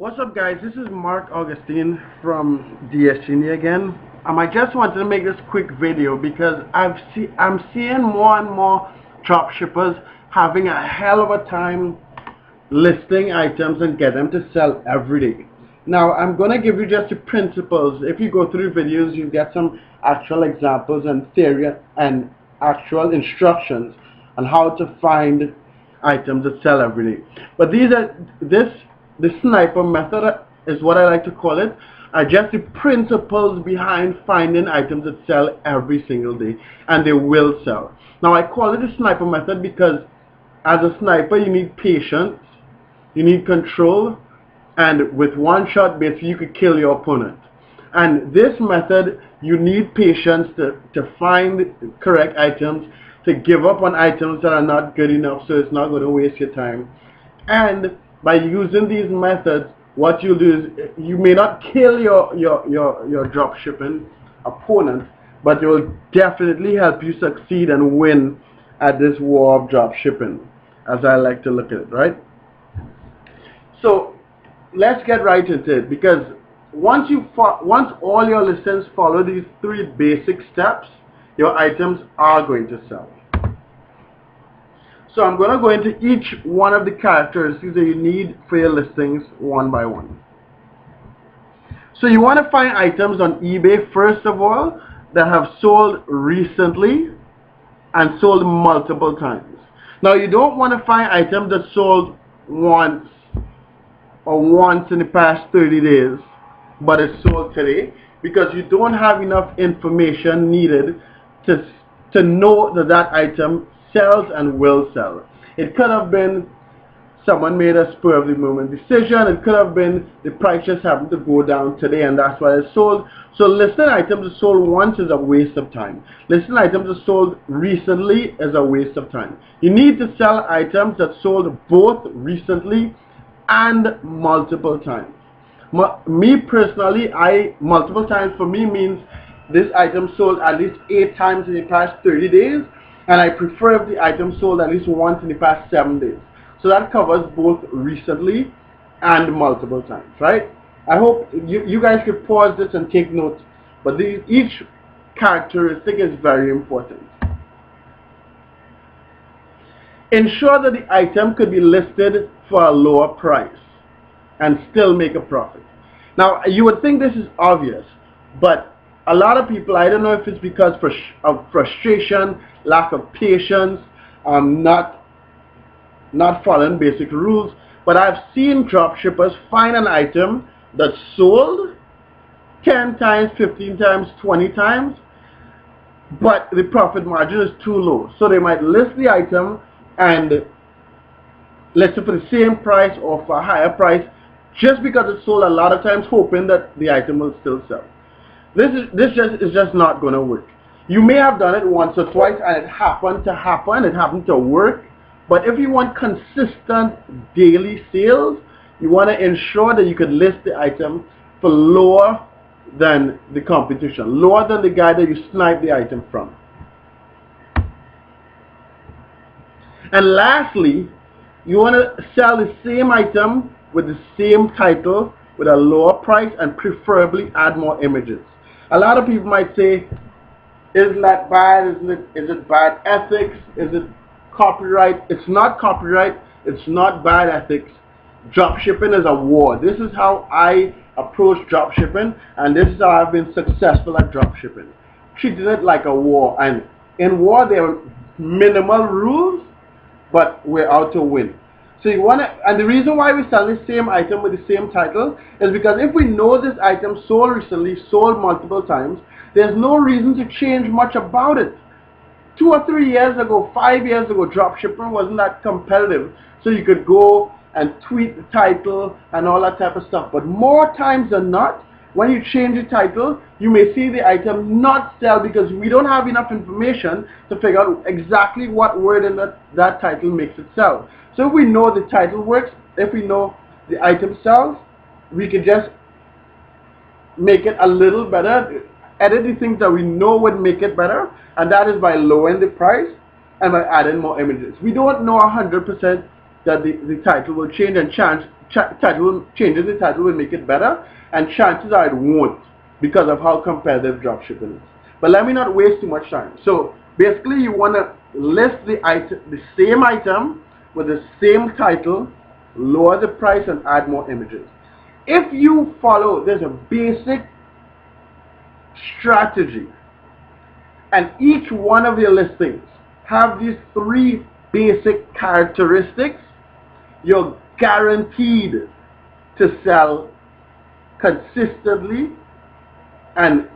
What's up, guys? This is Mark Augustine from DSGN again. I just wanted to make this quick video because I'm seeing more and more dropshippers having a hell of a time listing items and get them to sell every day. Now I'm going to give you just the principles. If you go through videos, you get some actual examples and theory and actual instructions on how to find items that sell every day. But this sniper method is what I like to call it, are just the principles behind finding items that sell every single day, and they will sell. Now I call it the sniper method because as a sniper you need patience, you need control, and with one shot basically you could kill your opponent. And this method, you need patience to find correct items, to give up on items that are not good enough so it's not going to waste your time. And by using these methods, what you'll do is you may not kill your drop shipping opponent, but it will definitely help you succeed and win at this war of drop shipping, as I like to look at it, right? So let's get right into it, because once all your listings follow these 3 basic steps, your items are going to sell. So I'm going to go into each one of the characteristics that you need for your listings one by one. So you want to find items on eBay, first of all, that have sold recently and sold multiple times. Now you don't want to find items that sold once in the past 30 days, but it's sold today, because you don't have enough information needed to know that item sells and will sell. It could have been someone made a spur of the moment decision. It could have been the price just happened to go down today and that's why it's sold. So listing items that sold once is a waste of time. Listing items that sold recently is a waste of time. You need to sell items that sold both recently and multiple times. Me personally, multiple times for me means this item sold at least 8 times in the past 30 days, and I prefer if the item sold at least once in the past 7 days. So that covers both recently and multiple times, right? I hope you guys could pause this and take notes, but each characteristic is very important. Ensure that the item could be listed for a lower price and still make a profit. Now you would think this is obvious, but a lot of people, I don't know if it's because of frustration, lack of patience, not following basic rules, but I've seen dropshippers find an item that sold 10 times, 15 times, 20 times, but the profit margin is too low. So they might list the item and list it for the same price or for a higher price just because it sold a lot of times, hoping that the item will still sell. This is just not going to work. You may have done it once or twice and it happened to work, but if you want consistent daily sales, you want to ensure that you can list the item for lower than the competition, lower than the guy that you sniped the item from. And lastly, you want to sell the same item with the same title with a lower price, and preferably add more images. A lot of people might say, isn't that bad? Is it bad ethics? Is it copyright? It's not copyright. It's not bad ethics. Dropshipping is a war. This is how I approach dropshipping, and this is how I've been successful at dropshipping. Treating it like a war, and in war there are minimal rules, but we're out to win. So you want to, and the reason why we sell the same item with the same title is because if we know this item sold recently, sold multiple times, there's no reason to change much about it. 2 or 3 years ago, 5 years ago, dropshipping wasn't that competitive, so you could go and tweak the title and all that type of stuff. But more times than not, when you change the title, you may see the item not sell because we don't have enough information to figure out exactly what word in that title makes it sell. So if we know the title works, if we know the item sells, we can just make it a little better, edit the things that we know would make it better, and that is by lowering the price and by adding more images. We don't know 100% that the title will change, and changes the title will make it better, and chances are it won't because of how competitive dropshipping is. But let me not waste too much time. So basically, you want to list the same item with the same title, lower the price, and add more images. If you follow, there's a basic strategy, and each one of your listings have these 3 basic characteristics, you're guaranteed to sell consistently and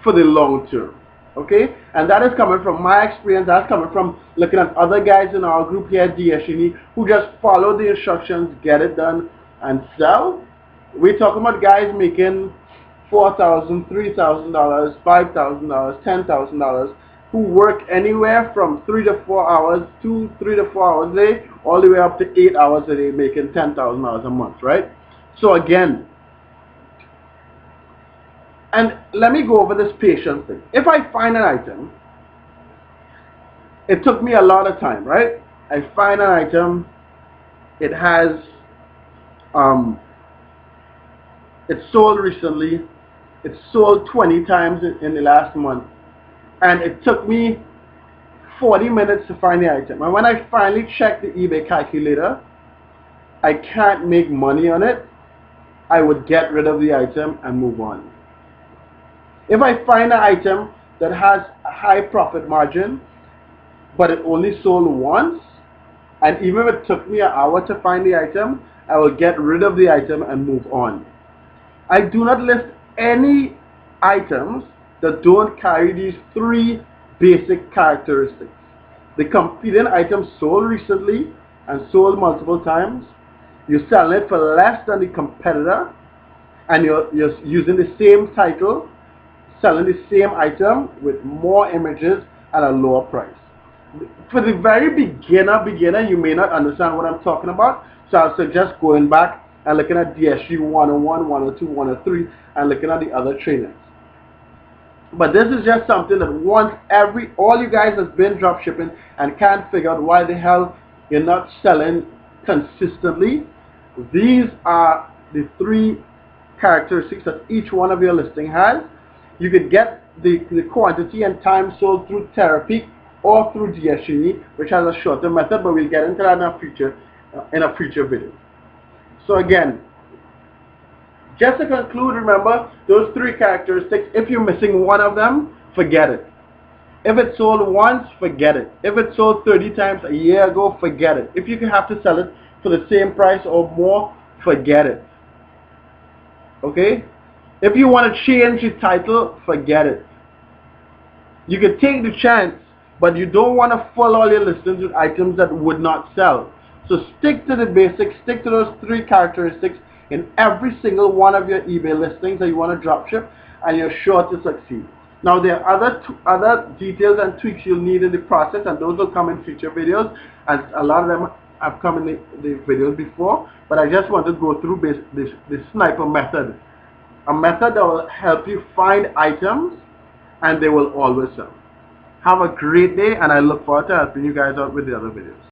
for the long term. Okay, and that is coming from my experience. That's coming from looking at other guys in our group here at DSGNE who just follow the instructions, get it done, and sell. We're talking about guys making $4,000, $3,000, $5,000, $10,000, who work anywhere from 3 to 4 hours, 3 to 4 hours a day, all the way up to 8 hours a day, making $10,000 a month, right? So again, and let me go over this patience thing. If I find an item, it took me a lot of time, right? I find an item, it has, it's sold recently, it's sold 20 times in the last month, and it took me 40 minutes to find the item. And when I finally checked the eBay calculator, I can't make money on it, I would get rid of the item and move on. If I find an item that has a high profit margin, but it only sold once, and even if it took me an hour to find the item, I will get rid of the item and move on. I do not list any items that don't carry these 3 basic characteristics. The competing item sold recently and sold multiple times, you're selling it for less than the competitor, and you're using the same title, selling the same item with more images at a lower price. For the very beginner, you may not understand what I'm talking about, so I'll suggest going back and looking at DSG 101, 102, 103, and looking at the other trainings. But this is just something that once all you guys that's been dropshipping and can't figure out why the hell you're not selling consistently, these are the 3 characteristics that each one of your listing has. You could get the quantity and time sold through Terapeak or through DSGNE, which has a shorter method, but we'll get into that in a future video. So again, just to conclude, remember those 3 characteristics. If you're missing one of them, forget it. If it sold once, forget it. If it sold 30 times a year ago, forget it. If you have to sell it for the same price or more, forget it. Okay? If you want to change the title, forget it. You can take the chance, but you don't want to fill all your listings with items that would not sell. So stick to the basics, stick to those 3 characteristics in every single one of your eBay listings that you want to dropship, and you're sure to succeed. Now there are other details and tweaks you'll need in the process, and those will come in future videos, and a lot of them have come in the videos before, but I just want to go through this sniper method. A method that will help you find items and they will always sell. Have a great day, and I look forward to helping you guys out with the other videos.